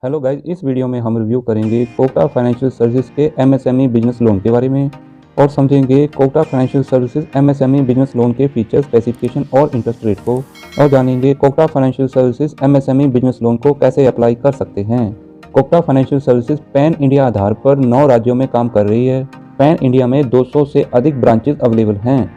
Hello guys, इस video में हम रिव्यू करेंगे कोटक फाइनेंशियल सर्विसेज के एमएसएमई बिजनेस लोन के बारे में और समझेंगे Kotak financial services MSME business loan के फीचर, स्पेसिफिकेशन और इंटरेस्ट रेट को, और जानेंगे Kotak financial services MSME business loan को कैसे अप्लाई कर सकते हैं। Kotak financial services pan India आधार पर 9 राज्यों में काम कर रही है। पैन इंडिया में 200 से अधिक ब्रांचेज अवेलेबल हैं।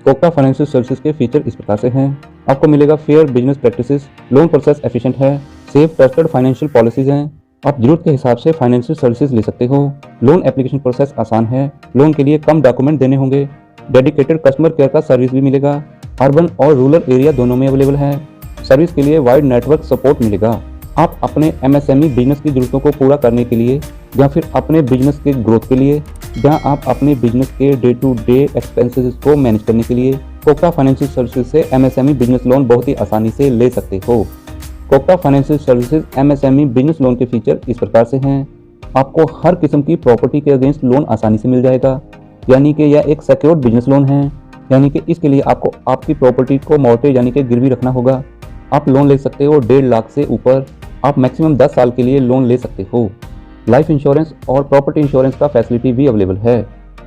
कोटक फाइनेंशियल सर्विसेज के फीचर इस प्रकार से हैं। आपको मिलेगा fair business practices, loan process efficient है, सेफ ट्रस्टेड फाइनेंशियल पॉलिसीज हैं, आप जरूरत के हिसाब से फाइनेंशियल सर्विसेज ले सकते हो, लोन एप्लीकेशन प्रोसेस आसान है, लोन के लिए कम डॉक्यूमेंट देने होंगे, डेडिकेटेड कस्टमर केयर का सर्विस भी मिलेगा, अर्बन और रूरल एरिया दोनों में अवेलेबल है, सर्विस के लिए वाइड नेटवर्क सपोर्ट मिलेगा। आप अपने एमएसएमई बिजनेस की जरूरतों को पूरा करने के लिए या फिर अपने बिजनेस के ग्रोथ के लिए या आप अपने बिजनेस के डे टू डे एक्सपेंसेस को मैनेज करने के लिए कोटक फाइनेंशियल सर्विसेज से एमएसएमई बिजनेस लोन बहुत ही आसानी से ले सकते हो। Kotak financial services MSME business loan के फीचर इस प्रकार से हैं। आपको हर किस्म की प्रॉपर्टी के अगेंस्ट लोन आसानी से मिल जाएगा, यानी कि यह एक सिक्योर्ड बिजनेस लोन है, यानी कि इसके लिए आपको आपकी प्रॉपर्टी को मॉर्गेज यानी कि गिरवी रखना होगा। आप लोन ले सकते हो 1.5 लाख से ऊपर। आप मैक्सिमम 10 साल के लिए लोन ले सकते हो। लाइफ इंश्योरेंस और प्रॉपर्टी इंश्योरेंस का फैसिलिटी भी अवेलेबल है।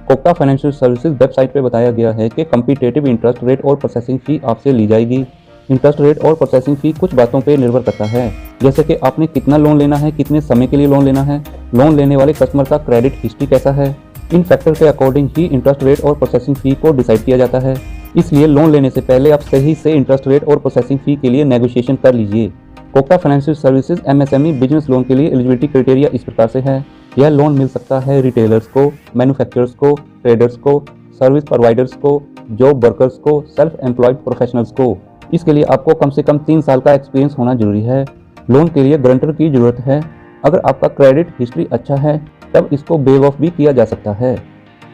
कोटक फाइनेंशियल सर्विसेज वेबसाइट पर बताया गया है कि कम्पिटेटिव इंटरेस्ट रेट और प्रोसेसिंग फी आपसे ली जाएगी। इंटरेस्ट रेट और प्रोसेसिंग फी कुछ बातों पर निर्भर करता है, जैसे कि आपने कितना लोन लेना है, कितने समय के लिए लोन लेना है, लोन लेने वाले कस्टमर का क्रेडिट हिस्ट्री कैसा है। इन फैक्टर के अकॉर्डिंग ही इंटरेस्ट रेट और प्रोसेसिंग फी को डिसाइड किया जाता है। इसलिए लोन लेने से पहले आप सही से इंटरेस्ट रेट और प्रोसेसिंग फी के लिए नेगोशिएशन कर लीजिए। Kotak financial services MSME business loan के लिए एलिजिबिलिटी क्राइटेरिया इस प्रकार से है। यह लोन मिल सकता है रिटेलर्स को, मैन्युफैक्चरर्स को, ट्रेडर्स को, सर्विस प्रोवाइडर्स को, जॉब वर्कर्स को, सेल्फ एम्प्लॉयड प्रोफेशनल्स को। इसके लिए आपको कम से कम 3 साल का एक्सपीरियंस होना जरूरी है। लोन के लिए गारंटर की जरूरत है। अगर आपका क्रेडिट हिस्ट्री अच्छा है तब इसको वेव ऑफ भी किया जा सकता है।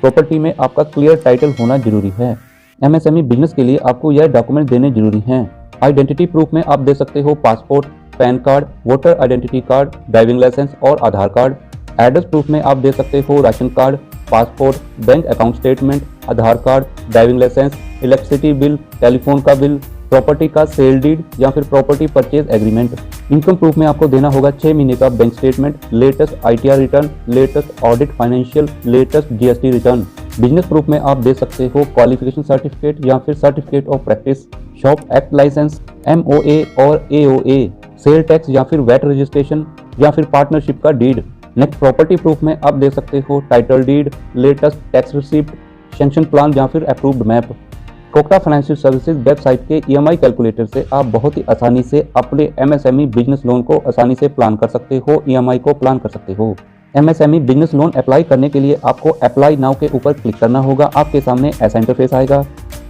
प्रॉपर्टी में आपका क्लियर टाइटल होना जरूरी है। एमएसएमई बिजनेस के लिए आपको यह डॉक्यूमेंट देने जरूरी हैं। आइडेंटिटी प्रूफ में आप दे सकते हो passport, PAN card, voter identity card, driving licence और आधार कार्ड। एड्रेस प्रूफ में आप दे सकते हो ration card, passport, bank account statement, Aadhaar card, driving licence, electricity bill, telephone का बिल, प्रॉपर्टी का सेल डीड या फिर property purchase agreement. Income proof में आपको देना होगा 6 महीने का bank statement, latest ITR return, latest audit financial, latest GST return. Business proof में आप दे सकते हो क्वालिफिकेशन सर्टिफिकेट या फिर certificate of practice, shop act licence, MOA और एओए, सेल टैक्स या फिर वैट रजिस्ट्रेशन या फिर पार्टनरशिप का डीड। नेक्स्ट प्रॉपर्टी प्रूफ में आप दे सकते हो title deed, latest tax receipt, sanction plan या फिर approved map. Kotak financial services website के ईएमआई कैलकुलेटर से आप बहुत ही आसानी से अपने एमएसएमई बिजनेस लोन को आसानी से प्लान कर सकते हो, ईएमआई को प्लान कर सकते हो। एमएसएमई बिजनेस लोन अप्लाई करने के लिए आपको अप्लाई नाउ के ऊपर क्लिक करना होगा। आपके सामने ऐसा इंटरफेस आएगा।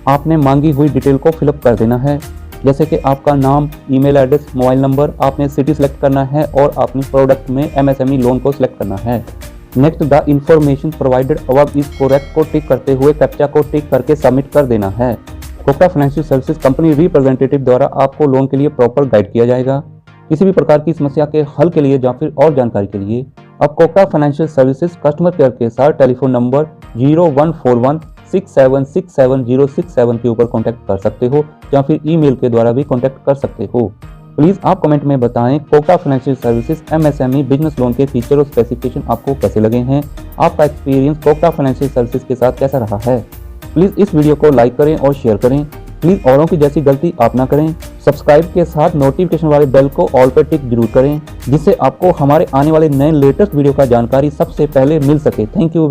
आपने मांगी हुई डिटेल को फिलअप कर देना है, जैसे कि आपका नाम, ईमेल एड्रेस, मोबाइल नंबर। आपने सिटी सेलेक्ट करना है और अपने प्रोडक्ट में एमएसएमई लोन को सिलेक्ट करना है। Next the information provided above is correct को टिक करते हुए कैप्चा को टिक करके सबमिट कर देना है। Kotak financial services company representative द्वारा आपको लोन के लिए प्रॉपर गाइड किया जाएगा। किसी भी प्रकार की समस्या के हल के लिए या फिर और जानकारी के लिए आप Kotak financial services customer care के साथ टेलीफोन नंबर 014167670067 के ऊपर कॉन्टैक्ट कर सकते हो या फिर ईमेल के द्वारा भी कॉन्टैक्ट कर सकते हो। प्लीज़ आप कमेंट में बताएं Kotak financial services MSME business loan के फीचर और स्पेसिफिकेशन आपको कैसे लगे हैं। आपका एक्सपीरियंस कोटक फाइनेंशियल सर्विसेज के साथ कैसा रहा है। प्लीज़ इस वीडियो को लाइक करें और शेयर करें। प्लीज़ औरों की जैसी गलती आप ना करें। सब्सक्राइब के साथ नोटिफिकेशन वाले बेल को ऑल पर टिक जरूर करें, जिससे आपको हमारे आने वाले नए लेटेस्ट वीडियो का जानकारी सबसे पहले मिल सके। Thank you.